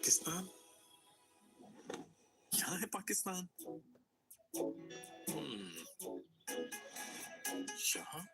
पाकिस्तान? यहाँ है पाकिस्तान? यहाँ?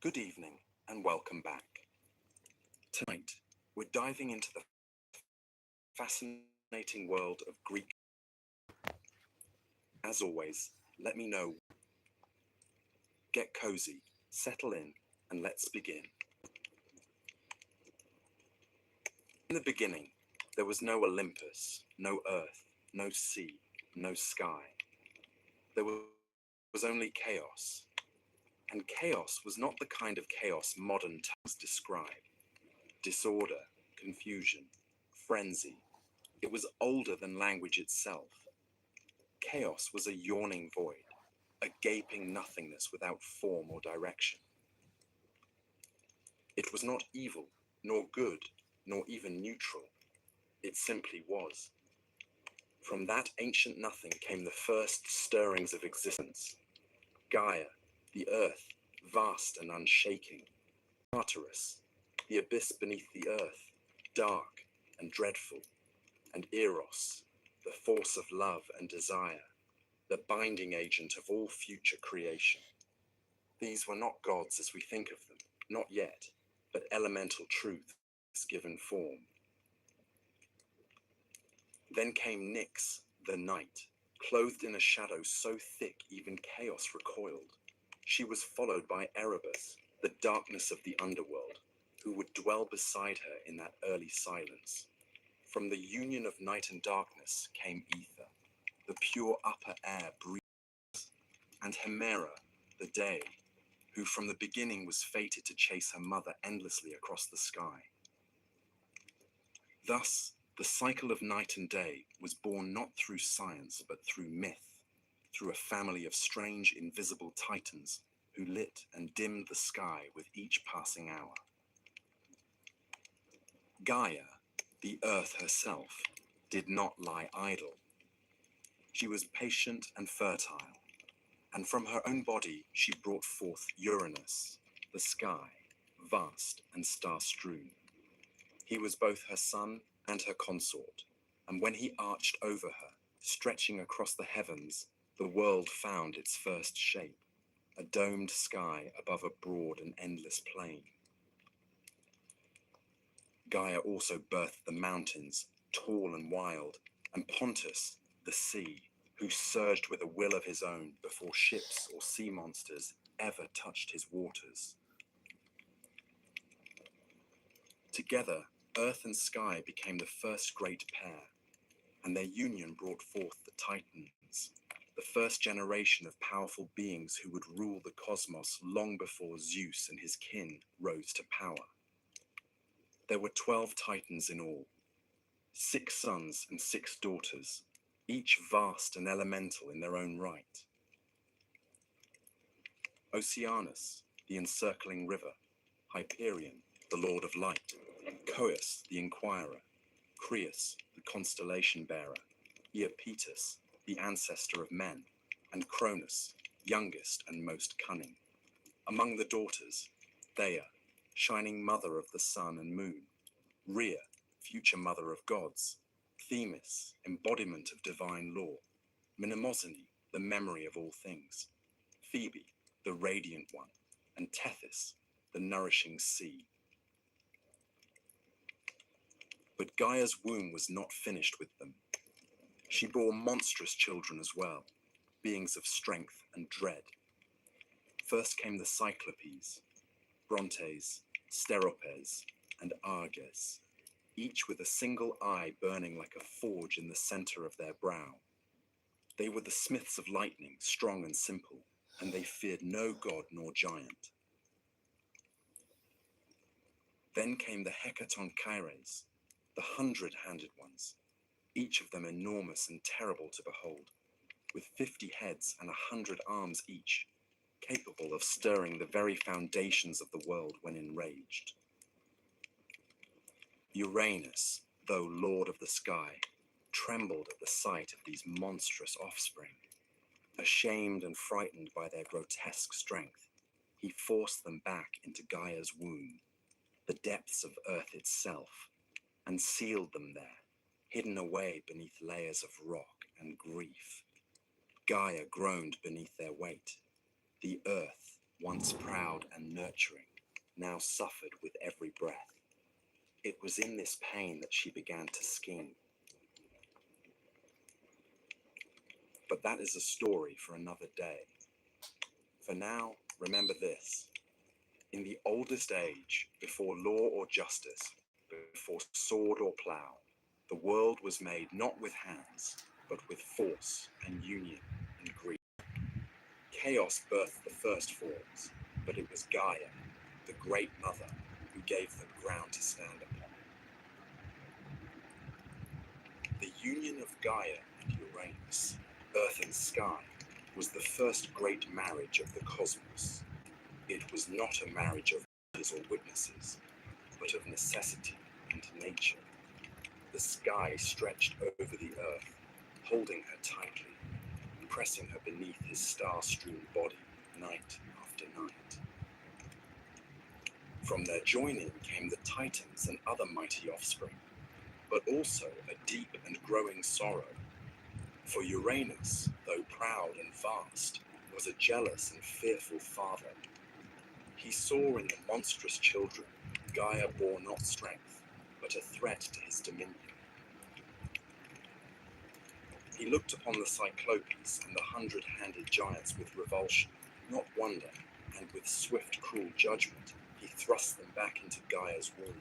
Good evening and welcome back. Tonight, we're diving into the fascinating world of Greek. As always, let me know. Get cozy, settle in, and let's begin. In the beginning, there was no Olympus, no earth, no sea, no sky. There was only chaos. And chaos was not the kind of chaos modern tongues describe. Disorder, confusion, frenzy. It was older than language itself. Chaos was a yawning void, a gaping nothingness without form or direction. It was not evil, nor good, nor even neutral. It simply was. From that ancient nothing came the first stirrings of existence. Gaia, the earth, vast and unshaking. Tartarus, the abyss beneath the earth, dark and dreadful. And Eros, the force of love and desire, the binding agent of all future creation. These were not gods as we think of them, not yet, but elemental truths given form. Then came Nyx, the night, clothed in a shadow so thick even chaos recoiled. She was followed by Erebus, the darkness of the underworld, who would dwell beside her in that early silence. From the union of night and darkness came ether, the pure upper air breathes, and Hemera, the day, who from the beginning was fated to chase her mother endlessly across the sky. Thus, the cycle of night and day was born not through science but through myth, through a family of strange invisible titans who lit and dimmed the sky with each passing hour. Gaia, the earth herself, did not lie idle. She was patient and fertile, and from her own body she brought forth Uranus, the sky, vast and star-strewn. He was both her son and her consort, and when he arched over her, stretching across the heavens, the world found its first shape, a domed sky above a broad and endless plain. Gaia also birthed the mountains, tall and wild, and Pontus, the sea, who surged with a will of his own before ships or sea monsters ever touched his waters. Together, earth and sky became the first great pair, and their union brought forth the Titans, the first generation of powerful beings who would rule the cosmos long before Zeus and his kin rose to power. There were 12 Titans in all, 6 sons and 6 daughters, each vast and elemental in their own right. Oceanus, the encircling river, Hyperion, the lord of light, Coeus, the inquirer, Creus, the constellation bearer, Iapetus, the ancestor of men, and Cronus, youngest and most cunning. Among the daughters, Theia, shining mother of the sun and moon, Rhea, future mother of gods, Themis, embodiment of divine law, Mnemosyne, the memory of all things, Phoebe, the radiant one, and Tethys, the nourishing sea. But Gaia's womb was not finished with them. She bore monstrous children as well, beings of strength and dread. First came the Cyclopes, Brontes, Steropes, and Arges, each with a single eye burning like a forge in the center of their brow. They were the smiths of lightning, strong and simple, and they feared no god nor giant. Then came the Hecatonchires, the 100-handed ones, each of them enormous and terrible to behold, with 50 heads and 100 arms each, capable of stirring the very foundations of the world when enraged. Uranus, though lord of the sky, trembled at the sight of these monstrous offspring. Ashamed and frightened by their grotesque strength, he forced them back into Gaia's womb, the depths of earth itself, and sealed them there, hidden away beneath layers of rock and grief. Gaia groaned beneath their weight. The earth, once proud and nurturing, now suffered with every breath. It was in this pain that she began to scheme. But that is a story for another day. For now, remember this. In the oldest age, before law or justice, before sword or plough, the world was made not with hands, but with force and union and greed. Chaos birthed the first forms, but it was Gaia, the great mother, who gave them ground to stand upon. The union of Gaia and Uranus, earth and sky, was the first great marriage of the cosmos. It was not a marriage of witches or witnesses, but of necessity and nature. The sky stretched over the earth, holding her tightly, pressing her beneath his star-strewn body night after night. From their joining came the Titans and other mighty offspring, but also a deep and growing sorrow. For Uranus, though proud and vast, was a jealous and fearful father. He saw in the monstrous children Gaia bore not strength, but a threat to his dominion. He looked upon the Cyclopes and the 100-handed giants with revulsion, not wonder, and with swift, cruel judgment, he thrust them back into Gaia's womb,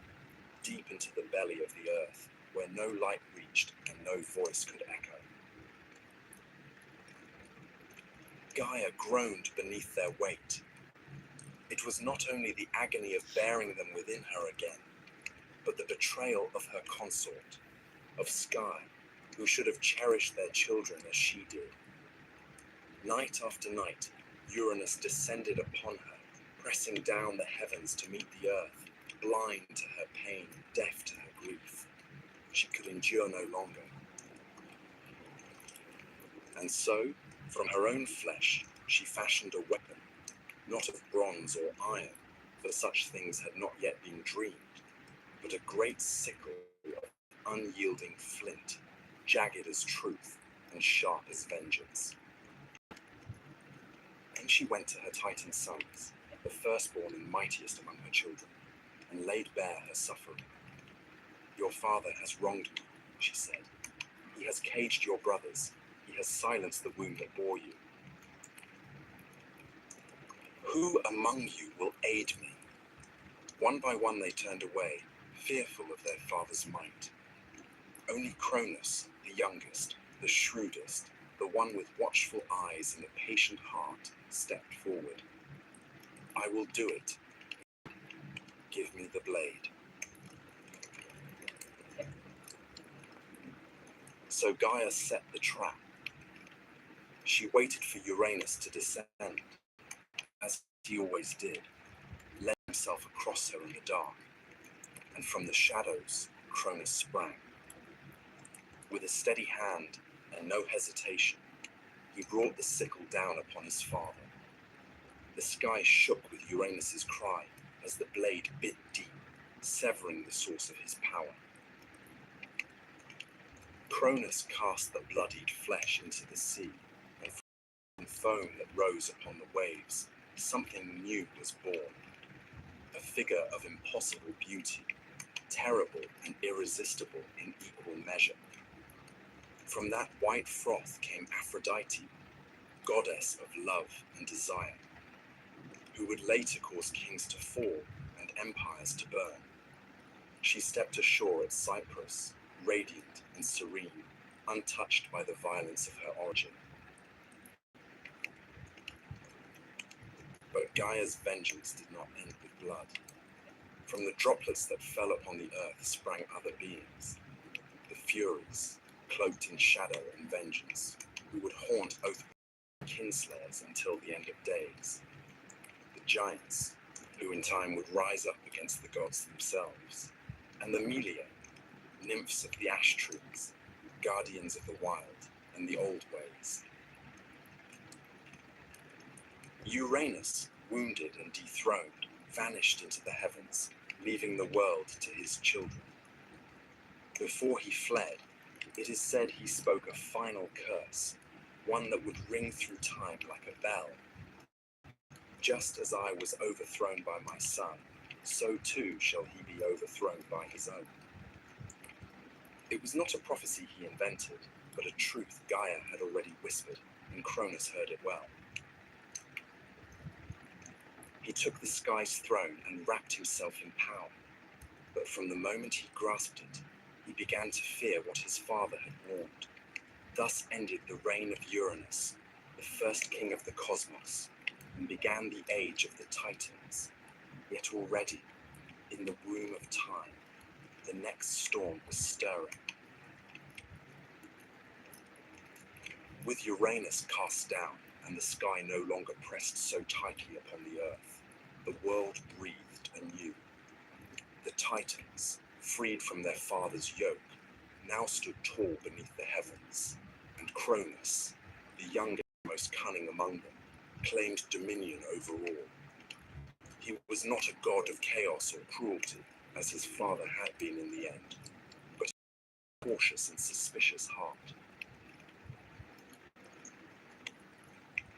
deep into the belly of the earth, where no light reached and no voice could echo. Gaia groaned beneath their weight. It was not only the agony of bearing them within her again, but the betrayal of her consort, of Sky, who should have cherished their children as she did. Night after night, Uranus descended upon her, pressing down the heavens to meet the earth, blind to her pain, deaf to her grief. She could endure no longer. And so, from her own flesh, she fashioned a weapon, not of bronze or iron, for such things had not yet been dreamed, but a great sickle of unyielding flint, jagged as truth and sharp as vengeance. Then she went to her Titan sons, the firstborn and mightiest among her children, and laid bare her suffering. Your father has wronged me, she said. He has caged your brothers. He has silenced the womb that bore you. Who among you will aid me? One by one they turned away, fearful of their father's might. Only Cronus, the youngest, the shrewdest, the one with watchful eyes and a patient heart, stepped forward. I will do it. Give me the blade. So Gaia set the trap. She waited for Uranus to descend, as he always did, led himself across her in the dark, and from the shadows Cronus sprang. With a steady hand and no hesitation, he brought the sickle down upon his father. The sky shook with Uranus's cry as the blade bit deep, severing the source of his power. Cronus cast the bloodied flesh into the sea, and from foam that rose upon the waves, something new was born. A figure of impossible beauty, terrible and irresistible in equal measure. From that white froth came Aphrodite, goddess of love and desire, who would later cause kings to fall and empires to burn. She stepped ashore at Cyprus, radiant and serene, untouched by the violence of her origin. But Gaia's vengeance did not end with blood. From the droplets that fell upon the earth sprang other beings, the Furies, cloaked in shadow and vengeance, who would haunt oath kinslayers until the end of days. The giants, who in time would rise up against the gods themselves, and the Melia, nymphs of the ash trees, guardians of the wild and the old ways. Uranus, wounded and dethroned, vanished into the heavens, leaving the world to his children. Before he fled, it is said he spoke a final curse, one that would ring through time like a bell. Just as I was overthrown by my son, so too shall he be overthrown by his own. It was not a prophecy he invented, but a truth Gaia had already whispered, and Cronus heard it well. He took the sky's throne and wrapped himself in power, but from the moment he grasped it, he began to fear what his father had warned. Thus ended the reign of Uranus, the first king of the cosmos, and began the age of the Titans. Yet already, in the womb of time, the next storm was stirring. With Uranus cast down and the sky no longer pressed so tightly upon the earth, the world breathed anew. The Titans, freed from their father's yoke, now stood tall beneath the heavens, and Cronus, the youngest and most cunning among them, claimed dominion over all. He was not a god of chaos or cruelty, as his father had been in the end, but a cautious and suspicious heart.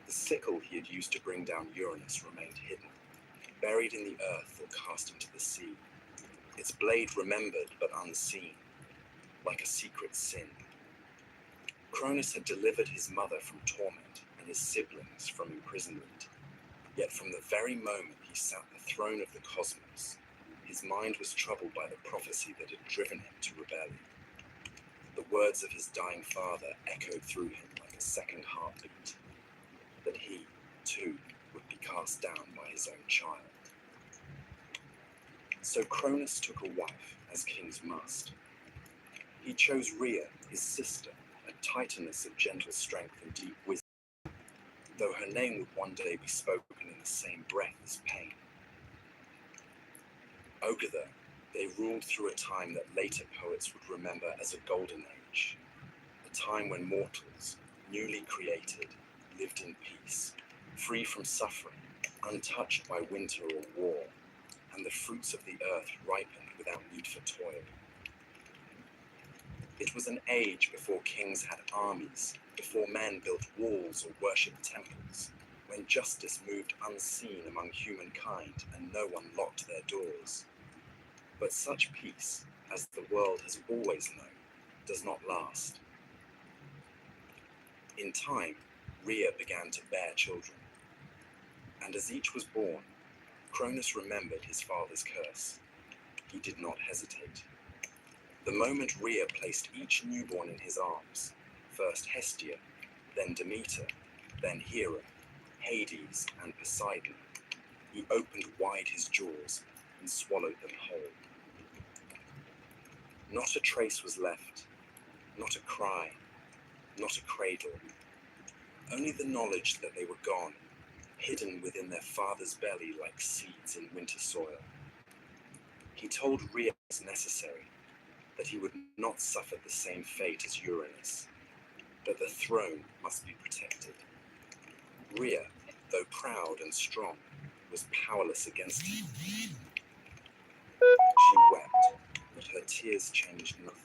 The sickle he had used to bring down Uranus remained hidden, buried in the earth or cast into the sea, its blade remembered but unseen, like a secret sin. Cronus had delivered his mother from torment and his siblings from imprisonment, yet from the very moment he sat the throne of the cosmos, his mind was troubled by the prophecy that had driven him to rebellion. The words of his dying father echoed through him like a second heartbeat, that he, too, would be cast down by his own child. So Cronus took a wife, as kings must. He chose Rhea, his sister, a titaness of gentle strength and deep wisdom, though her name would one day be spoken in the same breath as pain. Together, they ruled through a time that later poets would remember as a golden age, a time when mortals, newly created, lived in peace, free from suffering, untouched by winter or war, and the fruits of the earth ripened without need for toil. It was an age before kings had armies, before men built walls or worshipped temples, when justice moved unseen among humankind and no one locked their doors. But such peace, as the world has always known, does not last. In time, Rhea began to bear children, and as each was born, Cronus remembered his father's curse. He did not hesitate. The moment Rhea placed each newborn in his arms, first Hestia, then Demeter, then Hera, Hades, and Poseidon, he opened wide his jaws and swallowed them whole. Not a trace was left, not a cry, not a cradle, only the knowledge that they were gone, hidden within their father's belly like seeds in winter soil. He told Rhea it was necessary, that he would not suffer the same fate as Uranus, that the throne must be protected. Rhea, though proud and strong, was powerless against him. She wept, but her tears changed nothing.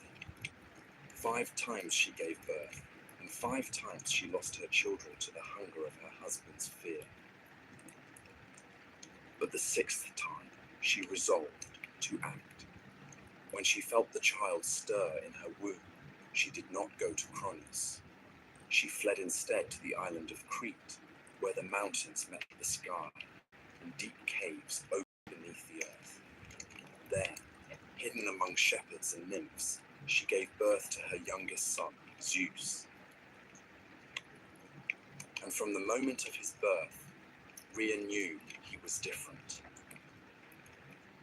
5 times she gave birth, and 5 times she lost her children to the hunger of her husband's fear. But the 6th time, she resolved to act. When she felt the child stir in her womb, she did not go to Cronus. She fled instead to the island of Crete, where the mountains met the sky, and deep caves opened beneath the earth. There, hidden among shepherds and nymphs, she gave birth to her youngest son, Zeus. And from the moment of his birth, Rhea knew he was different.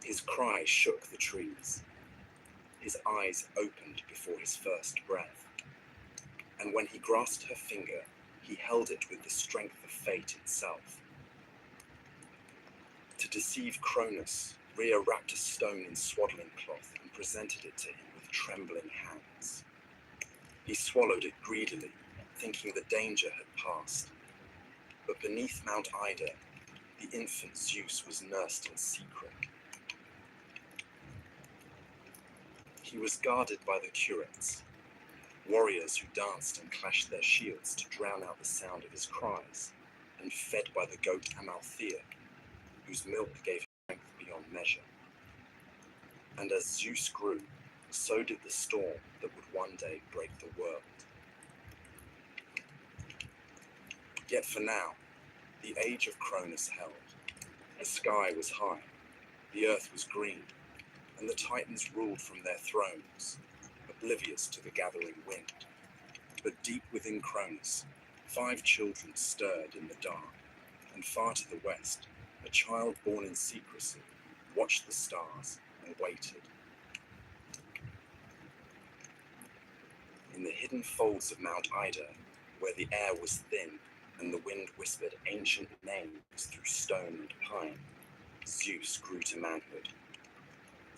His cry shook the trees. His eyes opened before his first breath. And when he grasped her finger, he held it with the strength of fate itself. To deceive Cronus, Rhea wrapped a stone in swaddling cloth and presented it to him with trembling hands. He swallowed it greedily, thinking the danger had passed. But beneath Mount Ida, the infant Zeus was nursed in secret. He was guarded by the Curetes, warriors who danced and clashed their shields to drown out the sound of his cries. and fed by the goat Amalthea, whose milk gave strength beyond measure. And as Zeus grew, so did the storm that would one day break the world. Yet for now, the age of Cronus held. The sky was high, the earth was green, and the Titans ruled from their thrones, oblivious to the gathering wind. But deep within Cronus, 5 children stirred in the dark, and far to the west, a child born in secrecy watched the stars and waited. In the hidden folds of Mount Ida, where the air was thin and the wind whispered ancient names through stone and pine, Zeus grew to manhood.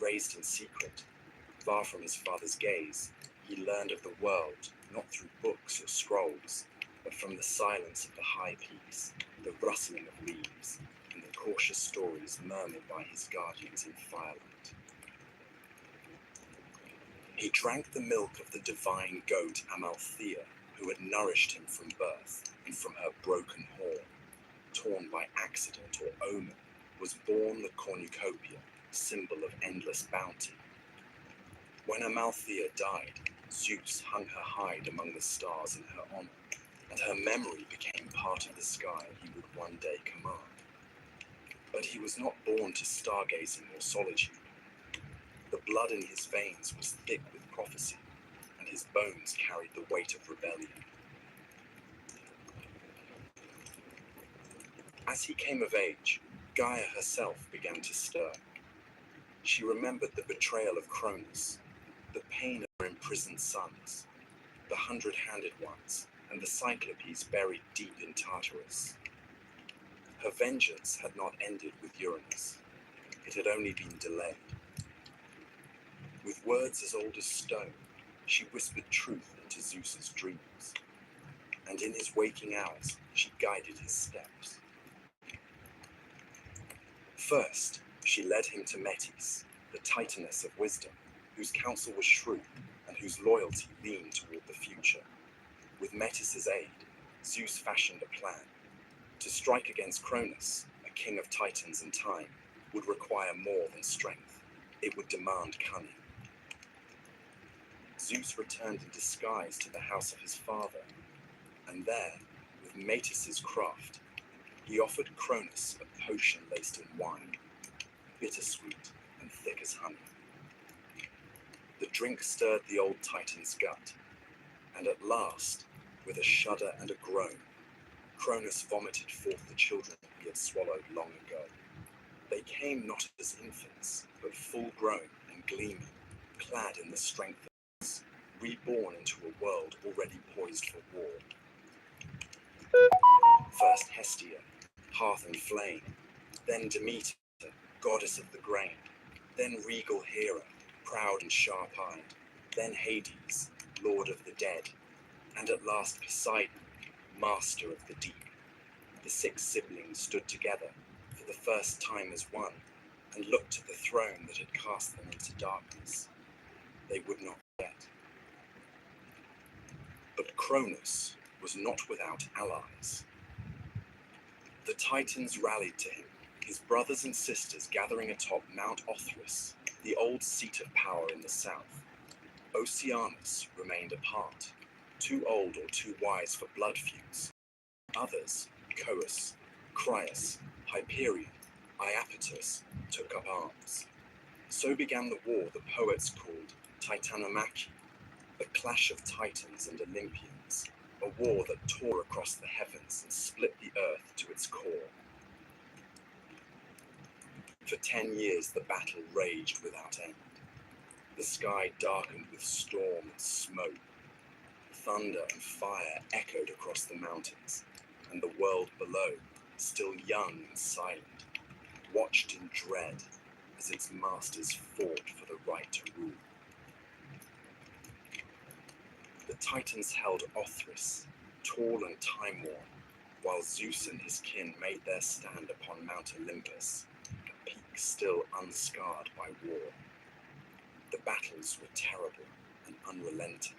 Raised in secret, far from his father's gaze, he learned of the world not through books or scrolls, but from the silence of the high peaks, the rustling of leaves, and the cautious stories murmured by his guardians in firelight. He drank the milk of the divine goat Amalthea, who had nourished him from birth, and from her broken horn, torn by accident or omen, was born the cornucopia, symbol of endless bounty. When Amalthea died, Zeus hung her hide among the stars in her honor, and her memory became part of the sky he would one day command. But he was not born to stargazing or solitude. The blood in his veins was thick with prophecy, and his bones carried the weight of rebellion. As he came of age, Gaia herself began to stir. She remembered the betrayal of Cronus, the pain of her imprisoned sons, the 100-handed ones, and the Cyclopes buried deep in Tartarus. Her vengeance had not ended with Uranus. It had only been delayed. With words as old as stone, she whispered truth into Zeus's dreams, and in his waking hours, she guided his steps. First, she led him to Metis, the Titaness of wisdom, whose counsel was shrewd and whose loyalty leaned toward the future. With Metis's aid, Zeus fashioned a plan. To strike against Cronus, a king of Titans and time, would require more than strength. It would demand cunning. Zeus returned in disguise to the house of his father, and there, with Metis's craft, he offered Cronus a potion laced in wine, bittersweet and thick as honey. The drink stirred the old Titan's gut, and at last, with a shudder and a groan, Cronus vomited forth the children he had swallowed long ago. They came not as infants, but full-grown and gleaming, clad in the strength of us, reborn into a world already poised for war. First Hestia, hearth and flame, then Demeter, goddess of the grain, then regal Hera, proud and sharp-eyed, then Hades, lord of the dead, and at last Poseidon, master of the deep. The 6 siblings stood together for the first time as one, and looked to the throne that had cast them into darkness. They would not forget. But Cronus was not without allies. The Titans rallied to him, his brothers and sisters gathering atop Mount Othrys, the old seat of power in the south. Oceanus remained apart, too old or too wise for blood feuds. Others, Coeus, Crius, Hyperion, Iapetus, took up arms. So began the war the poets called Titanomachy, the clash of Titans and Olympians, a war that tore across the heavens and split the earth to its core. For 10 years the battle raged without end. The sky darkened with storm and smoke. Thunder and fire echoed across the mountains, and the world below, still young and silent, watched in dread as its masters fought for the right to rule. The Titans held Othrys, tall and time-worn, while Zeus and his kin made their stand upon Mount Olympus, a peak still unscarred by war. The battles were terrible and unrelenting.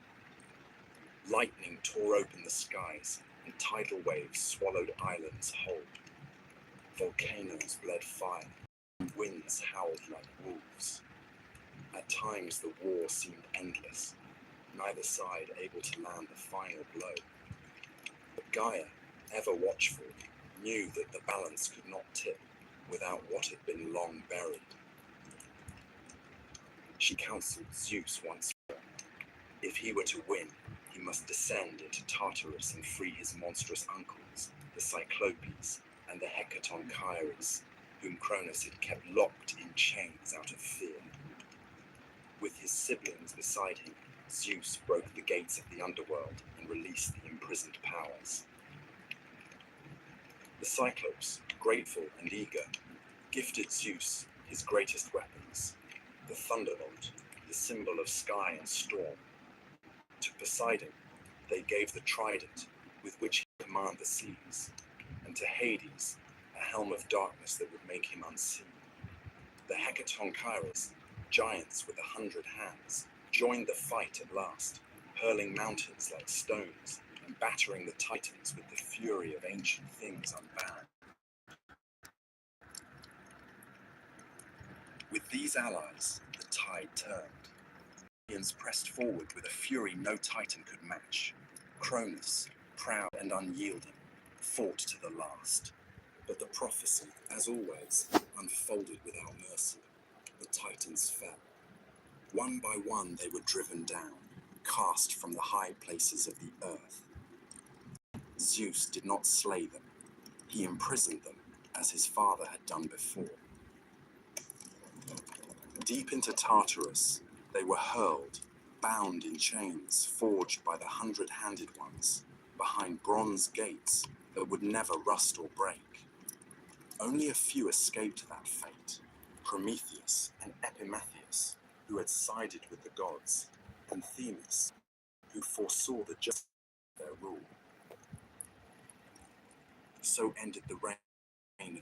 Lightning tore open the skies, and tidal waves swallowed islands whole. Volcanoes bled fire, and winds howled like wolves. At times the war seemed endless, neither side able to land the final blow. But Gaia, ever watchful, knew that the balance could not tip without what had been long buried. She counselled Zeus once more. If he were to win, he must descend into Tartarus and free his monstrous uncles, the Cyclopes and the Hecatonchires, whom Cronus had kept locked in chains out of fear. With his siblings beside him, Zeus broke the gates of the underworld and released the imprisoned powers. The Cyclopes, grateful and eager, gifted Zeus his greatest weapons, the Thunderbolt, the symbol of sky and storm. To Poseidon, they gave the trident with which he could command the seas, and to Hades, a helm of darkness that would make him unseen. The Hecatonchires, giants with 100 hands, joined the fight at last, hurling mountains like stones and battering the Titans with the fury of ancient things unbound. With these allies, the tide turned. The Athenians pressed forward with a fury no Titan could match. Cronus, proud and unyielding, fought to the last. But the prophecy, as always, unfolded without mercy. The Titans fell. One by one they were driven down, cast from the high places of the earth. Zeus did not slay them. He imprisoned them, as his father had done before. Deep into Tartarus, they were hurled, bound in chains forged by the 100-handed ones, behind bronze gates that would never rust or break. Only a few escaped that fate: Prometheus and Epimetheus, who had sided with the gods, and Themis, who foresaw the justice of their rule. So ended the reign